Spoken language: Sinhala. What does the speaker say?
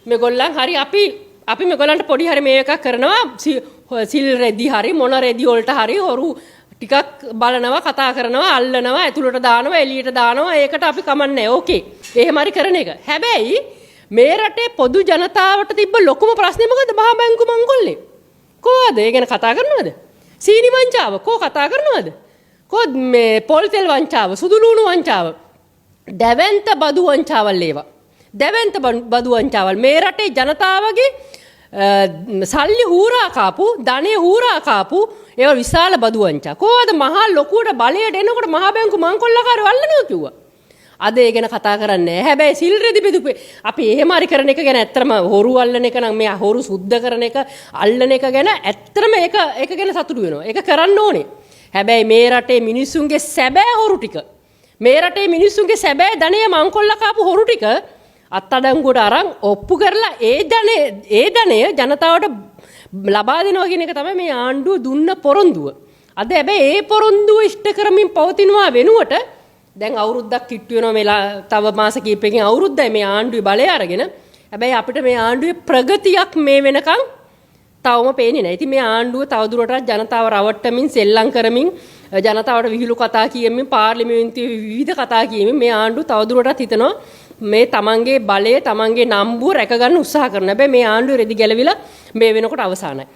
මේගොල්ලන් හරි අපි මේගොල්ලන්ට පොඩි හරි මේ එකක් කරනවා සිල් රෙදි හරි මොන රෙදි වලට හරි හොරු ටිකක් බලනවා කතා කරනවා අල්ලනවා ඇතුළට දානවා එළියට දානවා ඒකට අපි කමන්නේ ඕකේ එහෙම හරි කරන එක. හැබැයි මේ රටේ පොදු ජනතාවට තිබ්බ ලොකුම ප්‍රශ්නේ මොකද? මහා බැංකු මංකොල්ලේ. කොහොමද ඒ ගැන කතා කරනවද? සීනි වංචාව කෝ කතා කරනවද? කො මේ පොල් තෙල් වංචාව, සුදු ලුණු වංචාව, දැවැන්ත බදු වංචාවල් ඒවා. දැවැන්ත බදු වංචාවල් මේ රටේ ජනතාවගේ සල්ලි හූරා කාපු, ධනෙ හූරා කාපු ඒවා විශාල බදු වංචා. කොහොමද මහා ලොකුවට බලයට එනකොට මහා බැංකු මංකොල්ලකාරයෝ අල්ලනවා කිව්වා. අද ඒ ගැන කතා කරන්නේ නැහැ. හැබැයි සිල් රෙදි බෙදුපේ අපි එහෙම හරි කරන එක ගැන ඇත්තම හොරු අල්ලන එක නම් මේ හොරු සුද්ධ කරන එක අල්ලන එක ගැන ඇත්තම ඒක ගැන සතුටු වෙනවා. ඒක කරන්න ඕනේ. හැබැයි මේ රටේ මිනිස්සුන්ගේ සැබෑ හොරු ටික මේ රටේ මිනිස්සුන්ගේ සැබෑ ධනය මංකොල්ල කාපු හොරු ටික අත්අඩංගුවට අරන් ඔප්පු කරලා ඒ ධනය ජනතාවට ලබා දෙනවා කියන එක තමයි මේ ආණ්ඩුව දුන්න පොරොන්දුව. අද හැබැයි ඒ පොරොන්දුව ඉෂ්ට කරමින් පවතිනවා වෙනුවට දැන් අවුරුද්දක් කිට්ටු වෙනවා මෙලා තව මාස කිහිපයකින් අවුරුද්දයි මේ ආණ්ඩුවේ බලය අරගෙන. හැබැයි අපිට මේ ආණ්ඩුවේ ප්‍රගතියක් මේ වෙනකන් තවම පේන්නේ නැහැ. ඉතින් මේ ආණ්ඩුව තවදුරටත් ජනතාව රවට්ටමින් සෙල්ලම් කරමින් ජනතාවට විහිළු කතා කියමින් පාර්ලිමේන්තුවේ විවිධ කතා කියමින් මේ ආණ්ඩුව තවදුරටත් හිතනවා මේ තමන්ගේ බලය තමන්ගේ නම්බුව රැක ගන්න උත්සාහ කරන. හැබැයි මේ ආණ්ඩුව රෙදි ගැලවිලා මේ වෙනකොට අවසానයි.